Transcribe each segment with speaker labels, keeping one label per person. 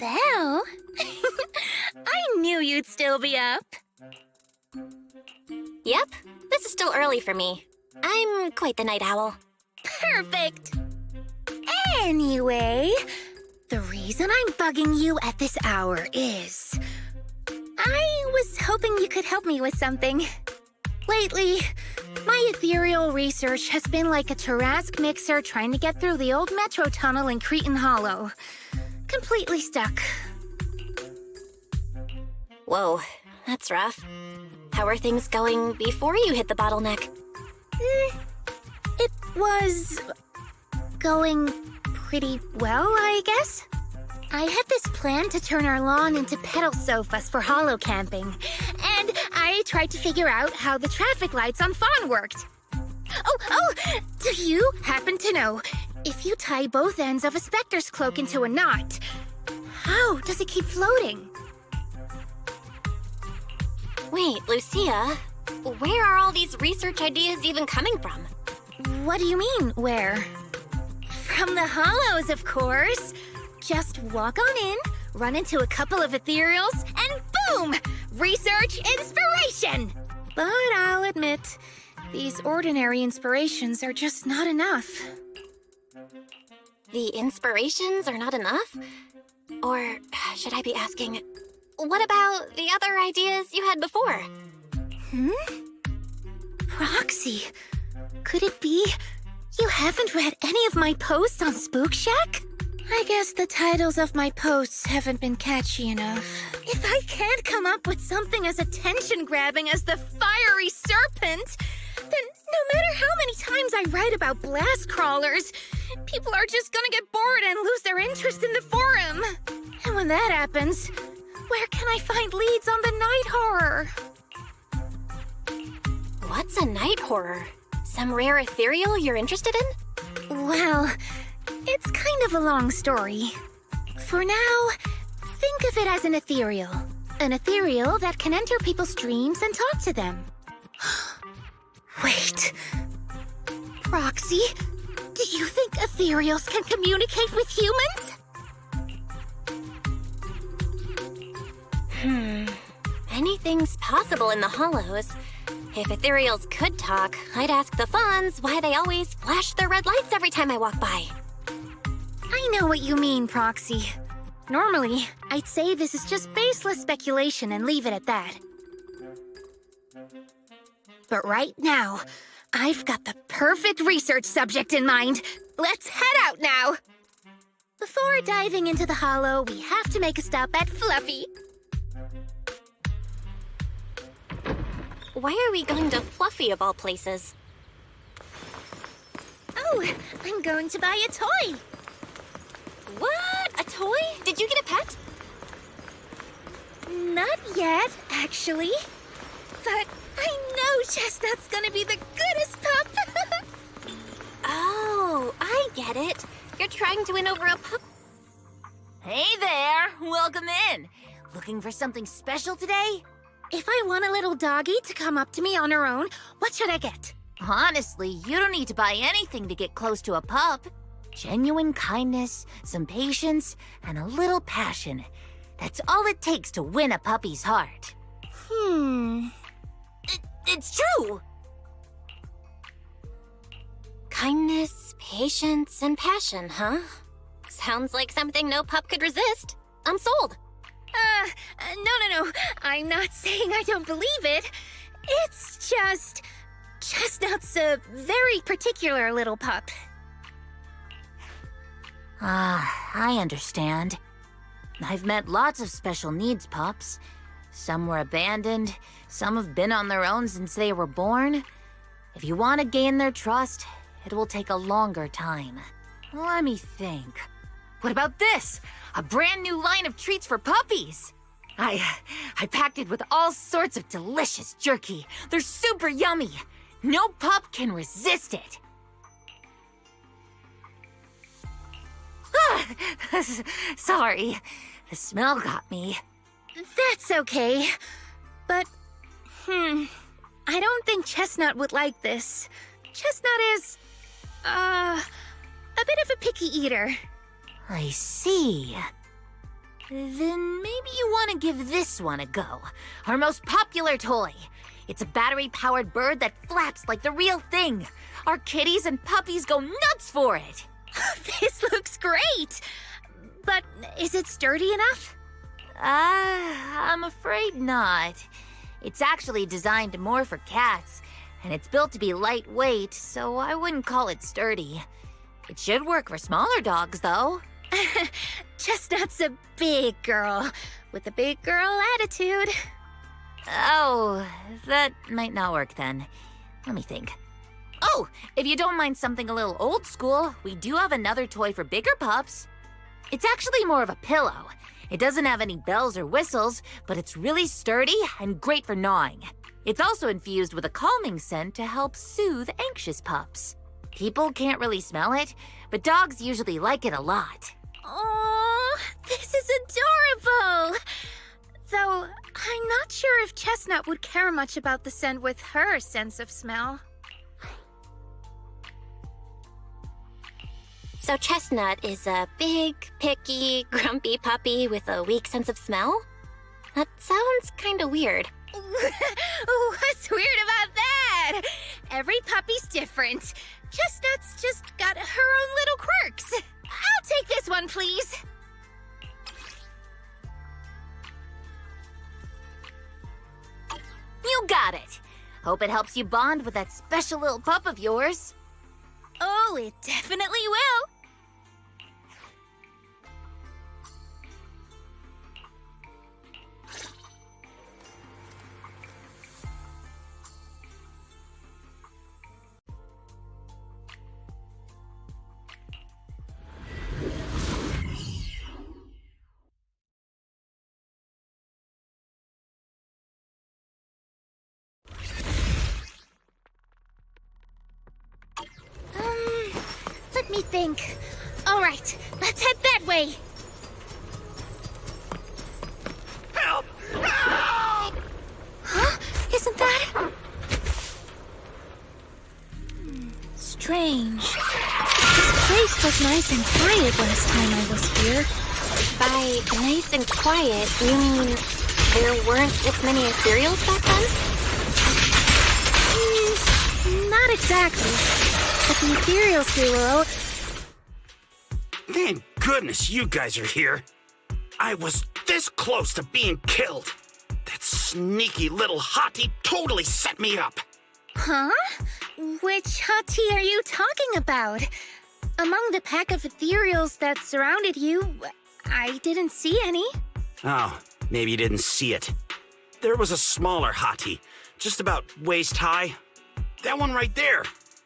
Speaker 1: Belle? I knew you'd still be up.
Speaker 2: Yep, this is still early for me. I'm quite the night owl.
Speaker 1: Perfect. Anyway, the reason I'm bugging you at this hour is... I was hoping you could help me with something. Lately, my ethereal research has been like a Tarrasque mixer trying to get through the old metro tunnel in Cretan Hollow. Completely stuck.
Speaker 2: Whoa, that's rough. How are things going before you hit the bottleneck?
Speaker 1: It was... going pretty well, I guess. I had this plan to turn our lawn into pedal sofas for hollow camping, and I tried to figure out how the traffic lights on Fawn worked. Oh, do you happen to know, if you tie both ends of a Spectre's cloak into a knot, how does it keep floating?
Speaker 2: Wait, Lucia, where are all these research ideas even coming from?
Speaker 1: What do you mean, where? From the hollows, of course. Just walk on in, run into a couple of ethereals, and boom! Research inspiration! But I'll admit, these ordinary inspirations are just not enough.
Speaker 2: The inspirations are not enough? Or should I be asking, what about the other ideas you had before?
Speaker 1: Proxy, could it be you haven't read any of my posts on Spook Shack? I guess the titles of my posts haven't been catchy enough. If I can't come up with something as attention-grabbing as the fiery serpent, then no matter how many times I write about blast crawlers, people are just gonna get bored and lose their interest in the forum. And when that happens, where can I find leads on the night horror?
Speaker 2: What's a night horror? Some rare ethereal you're interested in?
Speaker 1: Well, it's kind of a long story. For now, think of it as an ethereal. An ethereal that can enter people's dreams and talk to them. Wait. Proxy, do you think ethereals can communicate with humans?
Speaker 2: Anything's possible in the hollows. If ethereals could talk, I'd ask the fawns why they always flash their red lights every time I walk by.
Speaker 1: I know what you mean, Proxy. Normally, I'd say this is just baseless speculation and leave it at that. But right now, I've got the perfect research subject in mind. Let's head out now! Before diving into the hollow, we have to make a stop at Fluffy.
Speaker 2: Why are we going to Fluffy of all places?
Speaker 1: Oh, I'm going to buy a toy.
Speaker 2: What? A toy? Did you get a pet?
Speaker 1: Not yet, actually. But I know Chestnut's gonna be the goodest pup.
Speaker 2: Oh, I get it. You're trying to win over a pup.
Speaker 3: Hey there! Welcome in! Looking for something special today?
Speaker 1: If I want a little doggy to come up to me on her own, what should I get?
Speaker 3: Honestly, you don't need to buy anything to get close to a pup. Genuine kindness, some patience, and a little passion. That's all it takes to win a puppy's heart.
Speaker 2: It's true! Kindness, patience, and passion, huh? Sounds like something no pup could resist. I'm sold.
Speaker 1: No. I'm not saying I don't believe it. It's just... Chestnut's a very particular little pup.
Speaker 3: I understand. I've met lots of special needs pups. Some were abandoned, some have been on their own since they were born. If you want to gain their trust, it will take a longer time. Let me think. What about this? A brand new line of treats for puppies! I packed it with all sorts of delicious jerky. They're super yummy. No pup can resist it. Sorry, the smell got me.
Speaker 1: That's okay. But, I don't think Chestnut would like this. Chestnut is, a bit of a picky eater.
Speaker 3: I see. Then maybe you want to give this one a go. Our most popular toy. It's a battery-powered bird that flaps like the real thing. Our kitties and puppies go nuts for it.
Speaker 1: This looks great! But is it sturdy enough?
Speaker 3: I'm afraid not. It's actually designed more for cats, and it's built to be lightweight, so I wouldn't call it sturdy. It should work for smaller dogs, though.
Speaker 1: Chestnut's a big girl, with a big girl attitude.
Speaker 3: Oh, that might not work then. Let me think. Oh, if you don't mind something a little old school, we do have another toy for bigger pups. It's actually more of a pillow. It doesn't have any bells or whistles, but it's really sturdy and great for gnawing. It's also infused with a calming scent to help soothe anxious pups. People can't really smell it, but dogs usually like it a lot.
Speaker 1: Oh, this is adorable! Though, I'm not sure if Chestnut would care much about the scent with her sense of smell.
Speaker 2: So Chestnut is a big, picky, grumpy puppy with a weak sense of smell? That sounds kinda weird.
Speaker 1: What's weird about that? Every puppy's different. Chestnut's just got her own little quirks. I'll take this one, please.
Speaker 3: You got it. Hope it helps you bond with that special little pup of yours.
Speaker 1: Oh, it definitely will. Let me think. All right, let's head that way.
Speaker 4: Help! Help!
Speaker 1: Huh? Isn't that... strange. This place was nice and quiet last time I was here.
Speaker 2: By nice and quiet, you mean there weren't this many ethereals back then?
Speaker 1: Not exactly. But the ethereals they were
Speaker 4: Thank goodness you guys are here. I was this close to being killed. That sneaky little hottie totally set me up.
Speaker 1: Huh? Which hottie are you talking about? Among the pack of ethereals that surrounded you, I didn't see any.
Speaker 4: Oh, maybe you didn't see it. There was a smaller hottie, just about waist high. That one right there.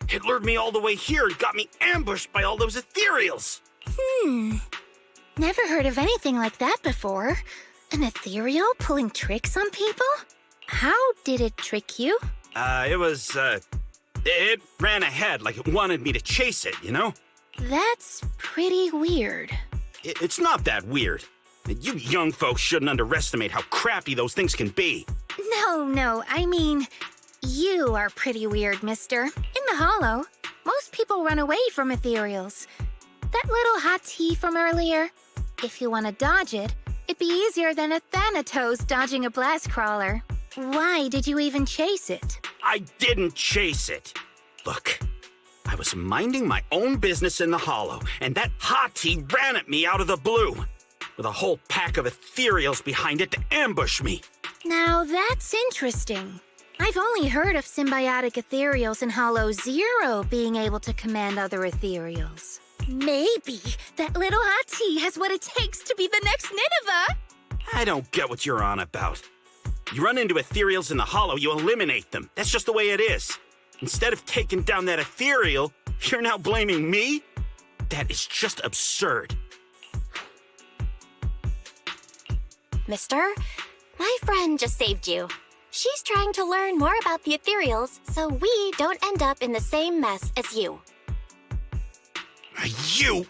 Speaker 4: It lured me all the way here and got me ambushed by all those ethereals.
Speaker 1: Never heard of anything like that before. An ethereal pulling tricks on people? How did it trick you?
Speaker 4: It ran ahead like it wanted me to chase it, you know?
Speaker 1: That's pretty weird.
Speaker 4: It's not that weird. You young folks shouldn't underestimate how crafty those things can be.
Speaker 1: No, I mean, you are pretty weird, mister. In the Hollow, most people run away from ethereals. That little hot tea from earlier, if you want to dodge it, it'd be easier than a Thanatos dodging a blast crawler. Why did you even chase it?
Speaker 4: I didn't chase it. Look, I was minding my own business in the Hollow, and that hottie ran at me out of the blue, with a whole pack of ethereals behind it to ambush me.
Speaker 1: Now that's interesting. I've only heard of symbiotic ethereals in Hollow Zero being able to command other ethereals. Maybe that little hottie has what it takes to be the next Nineveh.
Speaker 4: I don't get what you're on about. You run into ethereals in the Hollow, you eliminate them. That's just the way it is. Instead of taking down that ethereal, you're now blaming me? That is just absurd.
Speaker 2: Mister, my friend just saved you. She's trying to learn more about the ethereals so we don't end up in the same mess as you.
Speaker 4: You?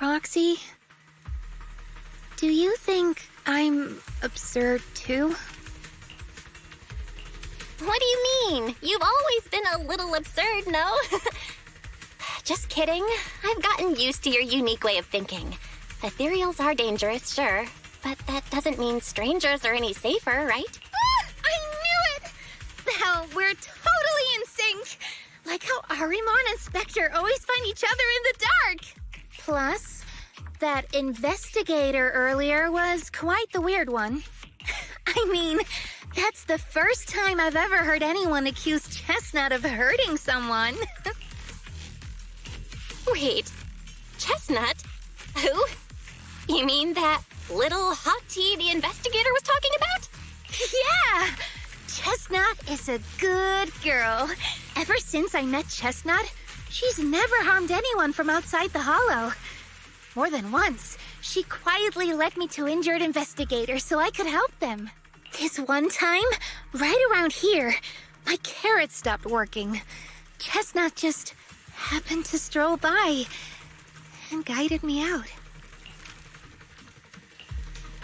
Speaker 1: Roxy, do you think I'm absurd too?
Speaker 2: What do you mean? You've always been a little absurd, no? just kidding. I've gotten used to your unique way of thinking. Ethereals are dangerous, sure, but that doesn't mean strangers are any safer, right?
Speaker 1: Ah, I knew it! Well, we're totally in sync. Like how Arimon and Spectre always find each other in the dark. Plus, that investigator earlier was quite the weird one. I mean, that's the first time I've ever heard anyone accuse Chestnut of hurting someone.
Speaker 2: Wait, Chestnut? Who? You mean that little hot tea the investigator was talking about?
Speaker 1: Yeah! Chestnut is a good girl. Ever since I met Chestnut, she's never harmed anyone from outside the Hollow. More than once, she quietly led me to injured investigators so I could help them. This one time, right around here, my carrot stopped working. Chestnut just happened to stroll by and guided me out.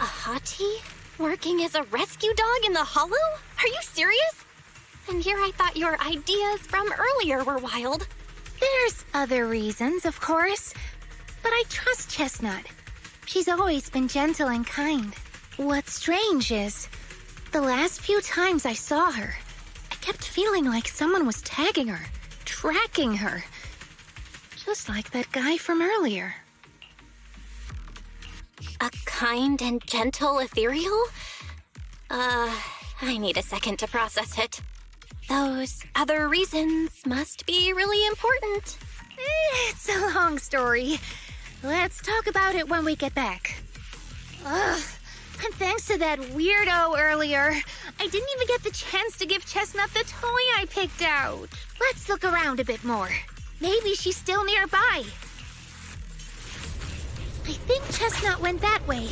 Speaker 2: A hottie? Working as a rescue dog in the Hollow? Are you serious? And here I thought your ideas from earlier were wild.
Speaker 1: There's other reasons, of course, but I trust Chestnut. She's always been gentle and kind. What's strange is, the last few times I saw her, I kept feeling like someone was tagging her, tracking her. Just like that guy from earlier.
Speaker 2: A kind and gentle ethereal? I need a second to process it. Those other reasons must be really important.
Speaker 1: It's a long story. Let's talk about it when we get back. Ugh. And thanks to that weirdo earlier, I didn't even get the chance to give Chestnut the toy I picked out. Let's look around a bit more. Maybe she's still nearby. I think Chestnut went that way.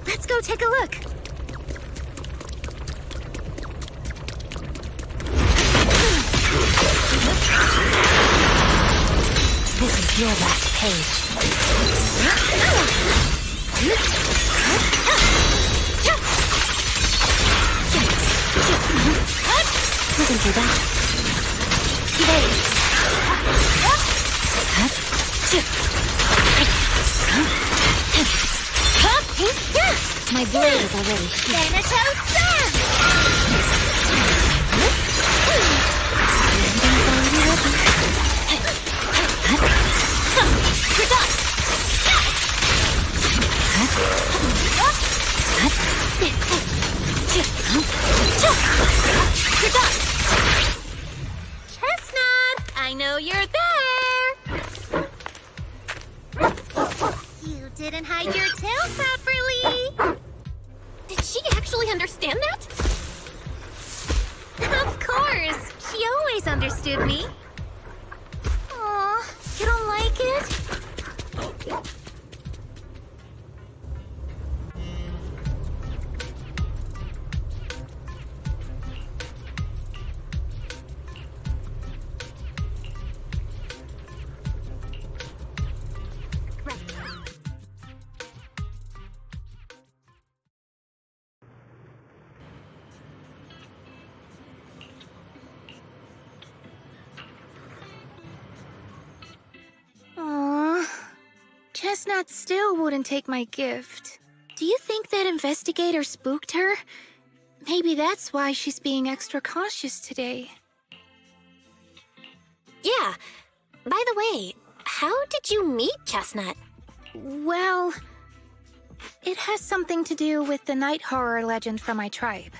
Speaker 1: Let's go take a look.
Speaker 3: This is your last page. Listen to that. My blade is already
Speaker 1: Chestnut, I know you're there. You didn't hide your tail properly.
Speaker 2: Did she actually understand that?
Speaker 1: Of course. She always understood me. Aw, you don't like it? Chestnut still wouldn't take my gift. Do you think that investigator spooked her? Maybe that's why she's being extra cautious today.
Speaker 2: Yeah. By the way, how did you meet Chestnut?
Speaker 1: Well, it has something to do with the night horror legend from my tribe.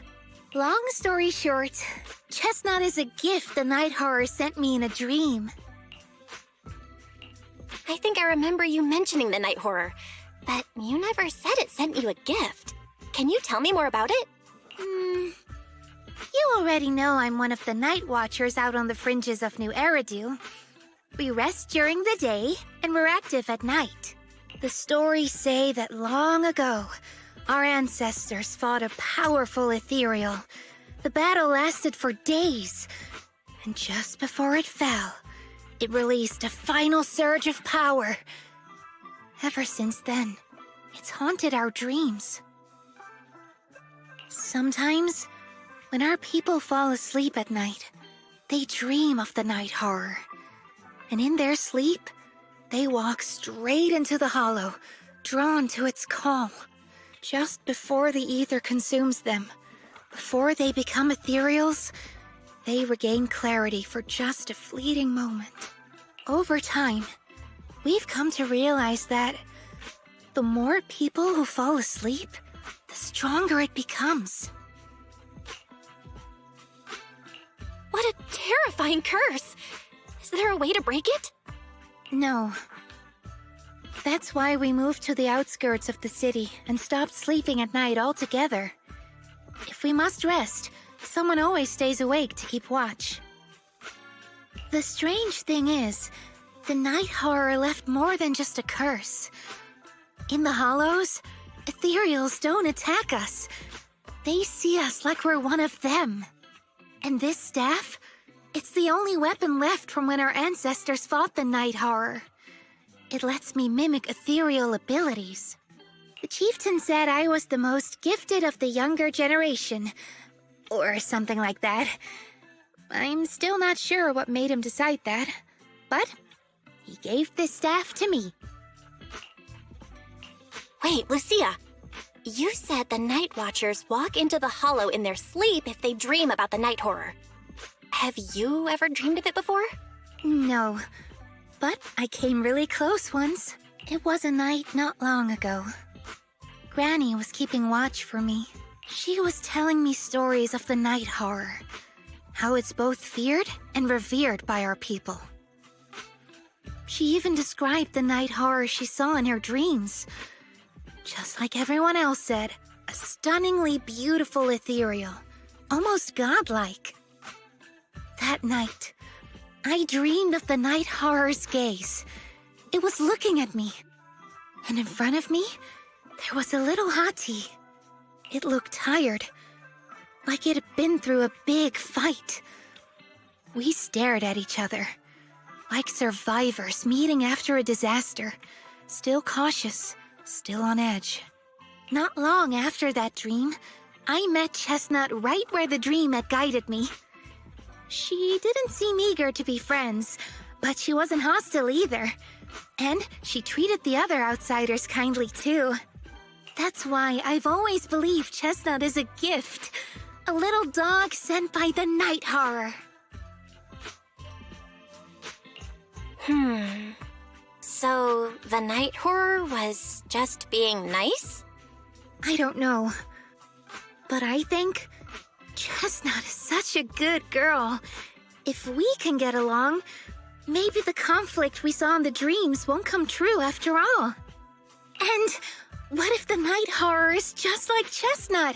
Speaker 1: Long story short, Chestnut is a gift the night horror sent me in a dream.
Speaker 2: I think I remember you mentioning the night horror, but you never said it sent you a gift. Can you tell me more about it?
Speaker 1: You already know I'm one of the night watchers out on the fringes of New Eridu. We rest during the day, and we're active at night. The stories say that long ago, our ancestors fought a powerful ethereal. The battle lasted for days, and just before it fell, it released a final surge of power. Ever since then, it's haunted our dreams. Sometimes, when our people fall asleep at night, they dream of the night horror. And in their sleep, They walk straight into the hollow, drawn to its call. Just before the ether consumes them, before they become ethereals, they regain clarity for just a fleeting moment. Over time, we've come to realize that the more people who fall asleep, the stronger it becomes.
Speaker 2: What a terrifying curse! Is there a way to break it?
Speaker 1: No. That's why we moved to the outskirts of the city and stopped sleeping at night altogether. If we must rest, someone always stays awake to keep watch. The strange thing is, the night horror left more than just a curse. In the hollows, ethereals don't attack us. They see us like we're one of them. And this staff, it's the only weapon left from when our ancestors fought the night horror. It lets me mimic ethereal abilities. The chieftain said I was the most gifted of the younger generation, or something like that. I'm still not sure what made him decide that, but he gave this staff to me.
Speaker 2: Wait, Lucia. You said the Night Watchers walk into the hollow in their sleep if they dream about the night horror. Have you ever dreamed of it before?
Speaker 1: No, but I came really close once. It was a night not long ago. Granny was keeping watch for me. She was telling me stories of the night horror, how it's both feared and revered by our people. She even described the night horror she saw in her dreams. Just like everyone else said, a stunningly beautiful ethereal, almost godlike. That night, I dreamed of the night horror's gaze. It was looking at me. And in front of me, there was a little hottie. It looked tired, like it had been through a big fight. We stared at each other, like survivors meeting after a disaster, still cautious, still on edge. Not long after that dream, I met Chestnut right where the dream had guided me. She didn't seem eager to be friends, but she wasn't hostile either. And she treated the other outsiders kindly too. That's why I've always believed Chestnut is a gift. A little dog sent by the night horror.
Speaker 2: So, the night horror was just being nice?
Speaker 1: I don't know. But I think Chestnut is such a good girl. If we can get along, maybe the conflict we saw in the dreams won't come true after all. And what if the night horror is just like Chestnut?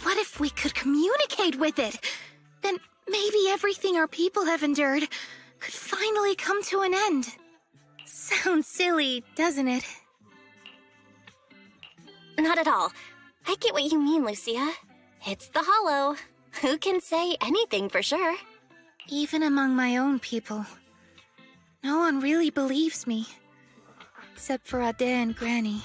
Speaker 1: What if we could communicate with it? Then maybe everything our people have endured could finally come to an end. Sounds silly, doesn't it?
Speaker 2: Not at all. I get what you mean, Lucia. It's the Hollow. Who can say anything for sure?
Speaker 1: Even among my own people, no one really believes me. Except for Ade and Granny.